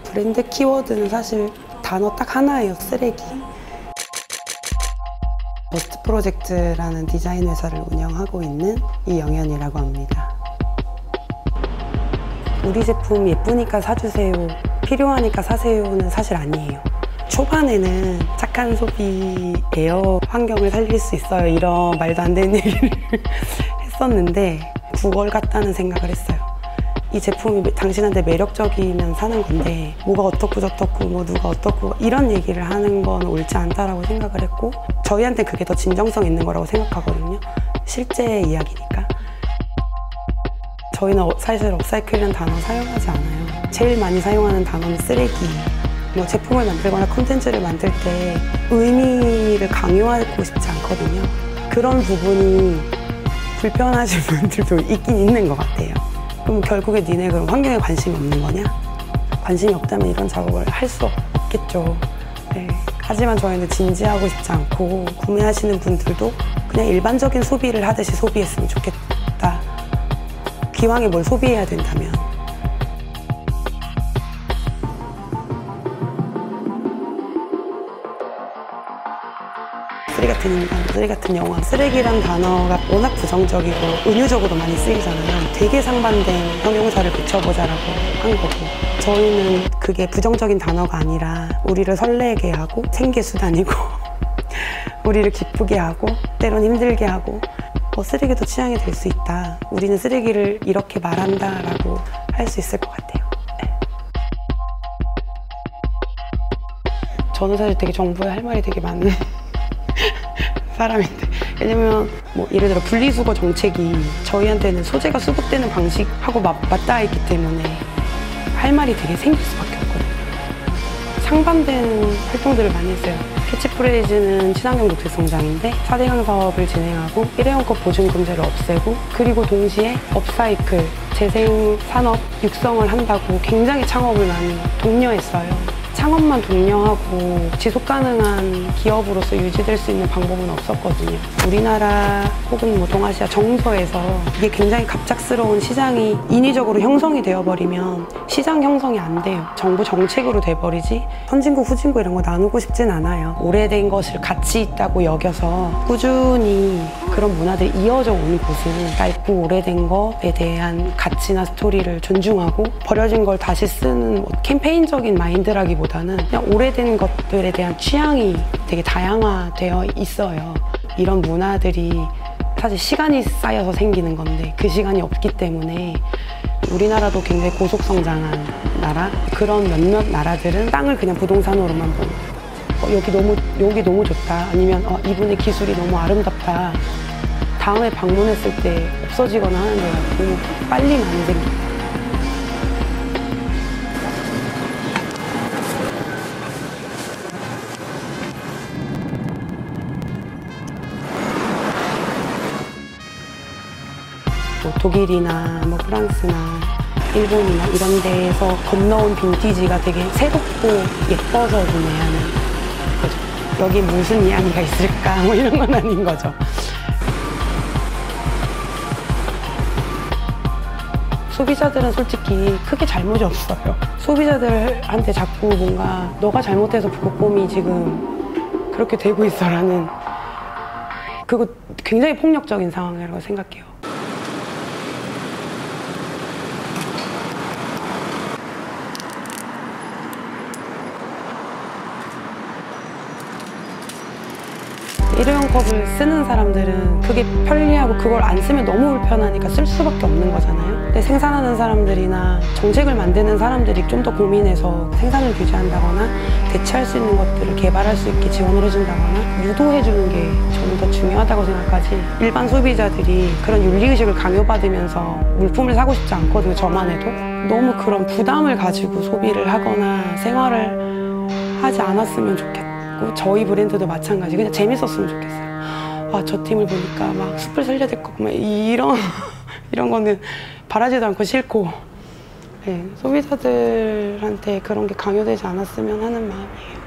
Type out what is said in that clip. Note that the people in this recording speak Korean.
브랜드 키워드는 사실 단어 딱 하나예요. 쓰레기. 버스트 프로젝트라는 디자인 회사를 운영하고 있는 이영현이라고 합니다. 우리 제품 예쁘니까 사주세요, 필요하니까 사세요는 사실 아니에요. 초반에는 착한 소비예요, 환경을 살릴 수 있어요, 이런 말도 안 되는 얘기를 했었는데 구걸 같다는 생각을 했어요. 이 제품이 당신한테 매력적이면 사는 건데 뭐가 어떻고 저떻고 뭐 누가 어떻고 이런 얘기를 하는 건 옳지 않다라고 생각을 했고, 저희한테 그게 더 진정성 있는 거라고 생각하거든요. 실제 이야기니까. 저희는 사실 업사이클이라는 단어 사용하지 않아요. 제일 많이 사용하는 단어는 쓰레기. 뭐 제품을 만들거나 콘텐츠를 만들 때 의미를 강요하고 싶지 않거든요. 그런 부분이 불편하신 분들도 있긴 있는 것 같아요. 그럼 결국에 니네 그럼 환경에 관심이 없는 거냐? 관심이 없다면 이런 작업을 할 수 없겠죠. 네. 하지만 저희는 진지하고 싶지 않고 구매하시는 분들도 그냥 일반적인 소비를 하듯이 소비했으면 좋겠다. 기왕에 뭘 소비해야 된다면. 쓰레기 같은 인간, 쓰레기 같은 영화. 쓰레기란 단어가 워낙 부정적이고 은유적으로 많이 쓰이잖아요. 되게 상반된 형용사를 붙여보자라고 한 거고, 저희는 그게 부정적인 단어가 아니라 우리를 설레게 하고 생계수단이고 우리를 기쁘게 하고 때론 힘들게 하고 쓰레기도 취향이 될 수 있다. 우리는 쓰레기를 이렇게 말한다 라고 할 수 있을 것 같아요. 네. 저는 사실 되게 정부에 할 말이 되게 많은 사람인데, 왜냐면 뭐 예를 들어 분리수거 정책이 저희한테는 소재가 수급되는 방식하고 맞닿아 있기 때문에 할 말이 되게 생길 수밖에 없거든요. 상반된 활동들을 많이 했어요. 캐치프레이즈는 친환경 녹색 성장인데 4대강 사업을 진행하고 일회용컵 보증금제를 없애고, 그리고 동시에 업사이클, 재생 산업 육성을 한다고 굉장히 창업을 많이 독려했어요. 창업만 독려하고 지속 가능한 기업으로서 유지될 수 있는 방법은 없었거든요. 우리나라 혹은 뭐 동아시아 정서에서 이게 굉장히 갑작스러운 시장이 인위적으로 형성이 되어버리면 시장 형성이 안 돼요. 정부 정책으로 돼버리지 선진국 후진국 이런 거 나누고 싶진 않아요. 오래된 것을 가치 있다고 여겨서 꾸준히 그런 문화들이 이어져 온 곳은 낡고 오래된 것에 대한 가치나 스토리를 존중하고 버려진 걸 다시 쓰는 뭐 캠페인적인 마인드라기보다는 그냥 오래된 것들에 대한 취향이 되게 다양화되어 있어요. 이런 문화들이 사실 시간이 쌓여서 생기는 건데 그 시간이 없기 때문에 우리나라도 굉장히 고속성장한 나라, 그런 몇몇 나라들은 땅을 그냥 부동산으로만 보는, 여기 너무 좋다, 아니면 이분의 기술이 너무 아름답다, 다음에 방문했을 때 없어지거나 하는 데가 너무 빨리 많이 생깁니다. 뭐 독일이나 뭐 프랑스나 일본이나 이런 데에서 건너온 빈티지가 되게 새롭고 예뻐서 구매하는 거죠. 여기 무슨 이야기가 있을까 뭐 이런 건 아닌 거죠. 소비자들은 솔직히 크게 잘못이 없어요. 소비자들한테 자꾸 뭔가 너가 잘못해서 북극곰이 지금 그렇게 되고 있어라는, 그거 굉장히 폭력적인 상황이라고 생각해요. 일회용 컵을 쓰는 사람들은 그게 편리하고 그걸 안 쓰면 너무 불편하니까 쓸 수밖에 없는 거잖아요. 근데 생산하는 사람들이나 정책을 만드는 사람들이 좀 더 고민해서 생산을 규제한다거나 대체할 수 있는 것들을 개발할 수 있게 지원을 해준다거나 유도해주는 게 저는 더 중요하다고 생각하지, 일반 소비자들이 그런 윤리의식을 강요받으면서 물품을 사고 싶지 않거든요. 저만 해도 너무 그런 부담을 가지고 소비를 하거나 생활을 하지 않았으면 좋겠다. 저희 브랜드도 마찬가지. 그냥 재밌었으면 좋겠어요. 저 팀을 보니까 막 숲을 살려야 될 것 같고 이런 거는 바라지도 않고 싫고, 네, 소비자들한테 그런 게 강요되지 않았으면 하는 마음이에요.